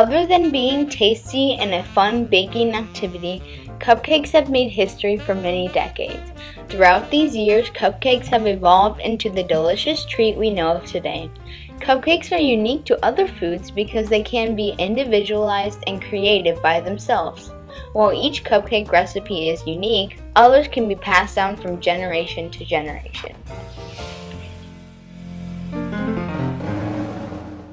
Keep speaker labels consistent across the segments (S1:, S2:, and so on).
S1: Other than being tasty and a fun baking activity, cupcakes have made history for many decades. Throughout these years, cupcakes have evolved into the delicious treat we know of today. Cupcakes are unique to other foods because they can be individualized and creative by themselves. While each cupcake recipe is unique, others can be passed down from generation to generation.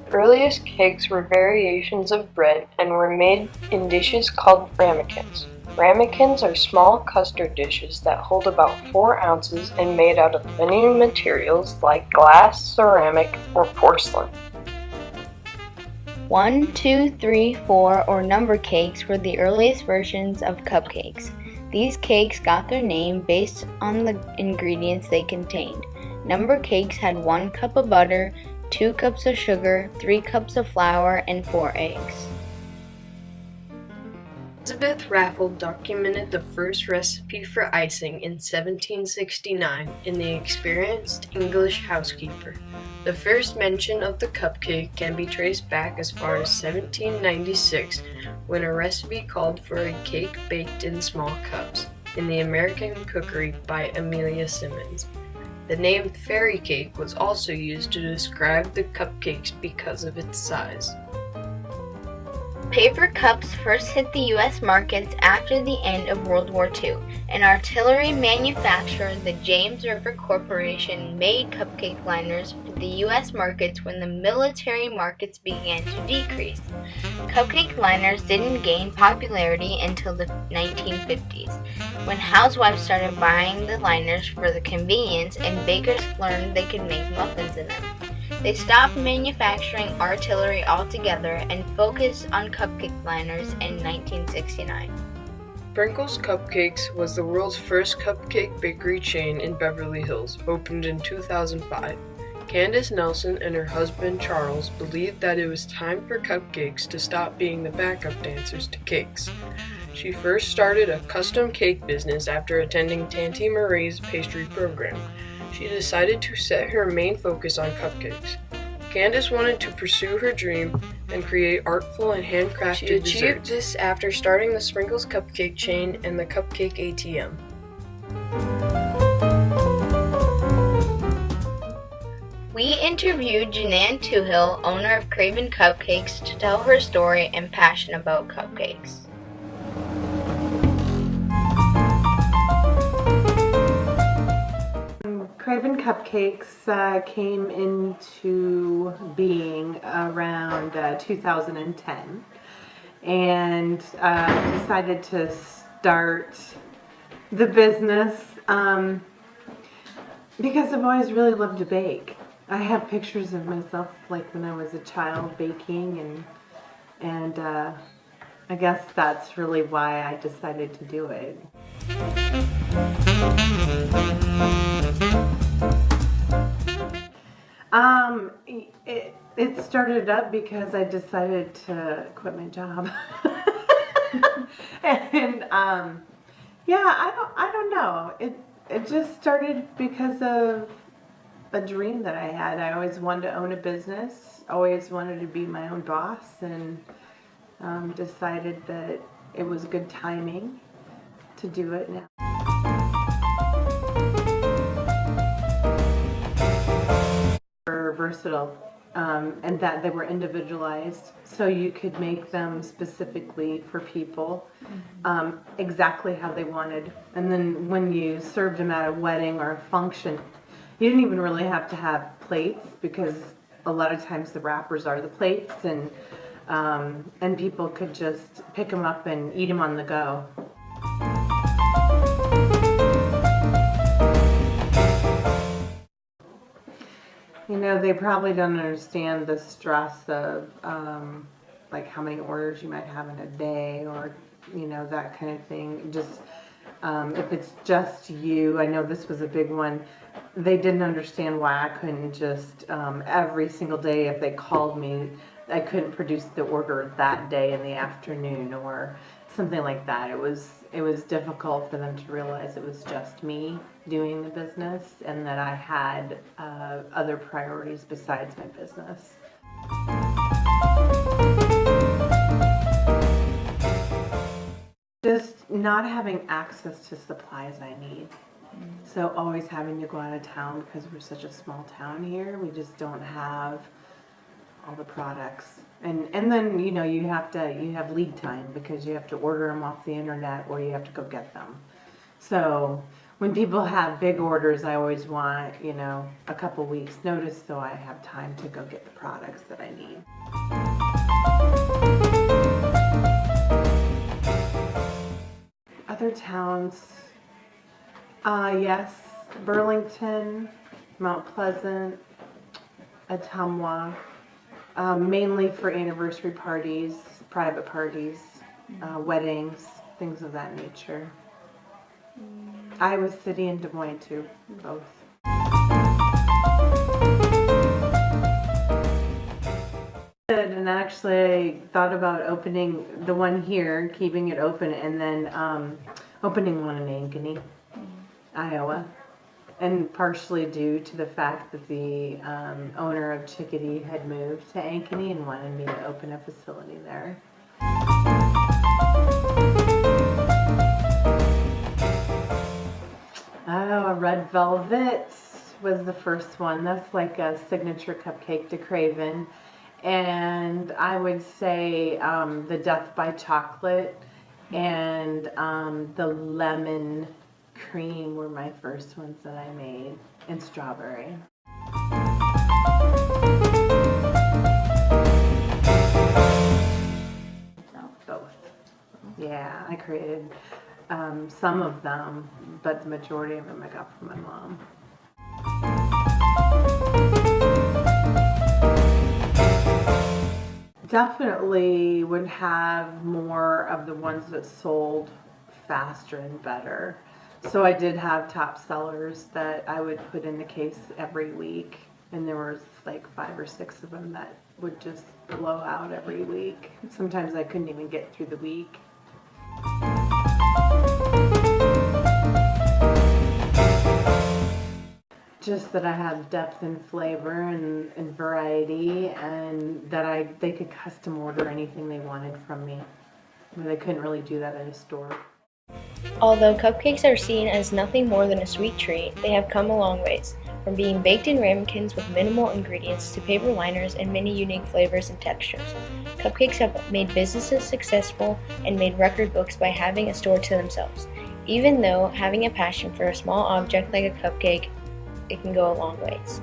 S2: Earliest cakes were variations of bread and were made in dishes called ramekins. Ramekins are small custard dishes that hold about 4 ounces and made out of many materials like glass, ceramic, or porcelain.
S1: 1, 2, 3, 4, or number cakes were the earliest versions of cupcakes. These cakes got their name based on the ingredients they contained. Number cakes had 1 cup of butter, 2 cups of sugar, 3 cups of flour, and 4 eggs.
S2: Elizabeth Raffles documented the first recipe for icing in 1769 in The Experienced English Housekeeper. The first mention of the cupcake can be traced back as far as 1796, when a recipe called for a cake baked in small cups in The American Cookery by Amelia Simmons. The name fairy cake was also used to describe the cupcakes because of its size.
S1: Paper cups first hit the U.S. markets after the end of World War II. An artillery manufacturer, the James River Corporation, made cupcake liners for the U.S. markets when the military markets began to decrease. Cupcake liners didn't gain popularity until the 1950s, when housewives started buying the liners for the convenience and bakers learned they could make muffins in them. They stopped manufacturing artillery altogether and focused on cupcake liners in 1969.
S2: Sprinkles Cupcakes was the world's first cupcake bakery chain in Beverly Hills, opened in 2005. Candace Nelson and her husband Charles believed that it was time for cupcakes to stop being the backup dancers to cakes. She first started a custom cake business after attending Tanti Marie's pastry program. She decided to set her main focus on cupcakes. Candace wanted to pursue her dream and create artful and handcrafted desserts. She achieved this after starting the Sprinkles Cupcake chain and the Cupcake ATM.
S1: We interviewed Janan Toohill, owner of Cravin Cupcakes, to tell her story and passion about cupcakes.
S3: Cravin Cupcakes came into being around 2010 and decided to start the business because I've always really loved to bake. I have pictures of myself like when I was a child baking, and I guess that's really why I decided to do it. It started up because I decided to quit my job. And yeah, I don't know. It just started because of a dream that I had. I always wanted to own a business, always wanted to be my own boss, and decided that it was good timing to do it now. Were versatile, and that they were individualized, so you could make them specifically for people, exactly how they wanted. And then when you served them at a wedding or a function, you didn't even really have to have plates, because a lot of times the wrappers are the plates, and people could just pick them up and eat them on the go. You know, they probably don't understand the stress of like how many orders you might have in a day, or that kind of thing. Just if it's just you, I know this was a big one. They didn't understand why I couldn't just every single day, if they called me, I couldn't produce the order that day in the afternoon or something like that. It was difficult for them to realize it was just me doing the business, and that I had other priorities besides my business. not having access to supplies I need. So always having to go out of town because we're such a small town here. We just don't have all the products. And then, you know, you have lead time because you have to order them off the internet or you have to go get them. So when people have big orders, I always want, you know, a couple weeks notice so I have time to go get the products that I need. Other towns, yes, Burlington, Mount Pleasant, Ottumwa, mainly for anniversary parties, private parties, weddings, things of that nature. Iowa City and Des Moines too, both. And actually I thought about opening the one here, keeping it open, and then opening one in Ankeny, Iowa. And partially due to the fact that the owner of Chickadee had moved to Ankeny and wanted me to open a facility there. Oh, a red velvet was the first one. That's like a signature cupcake to Cravin. And I would say the Death by Chocolate and the lemon cream were my first ones that I made, and strawberry. Both. Yeah, I created some of them, but the majority of them I got from my mom. Definitely would have more of the ones that sold faster and better. So I did have top sellers that I would put in the case every week, and there was like 5 or 6 of them that would just blow out every week. Sometimes I couldn't even get through the week. Just that I have depth and flavor and variety, and that they could custom order anything they wanted from me. They couldn't really do that at a store.
S4: Although cupcakes are seen as nothing more than a sweet treat, they have come a long ways, from being baked in ramekins with minimal ingredients to paper liners and many unique flavors and textures. Cupcakes have made businesses successful and made record books by having a store to themselves. Even though having a passion for a small object like a cupcake, it can go a long ways.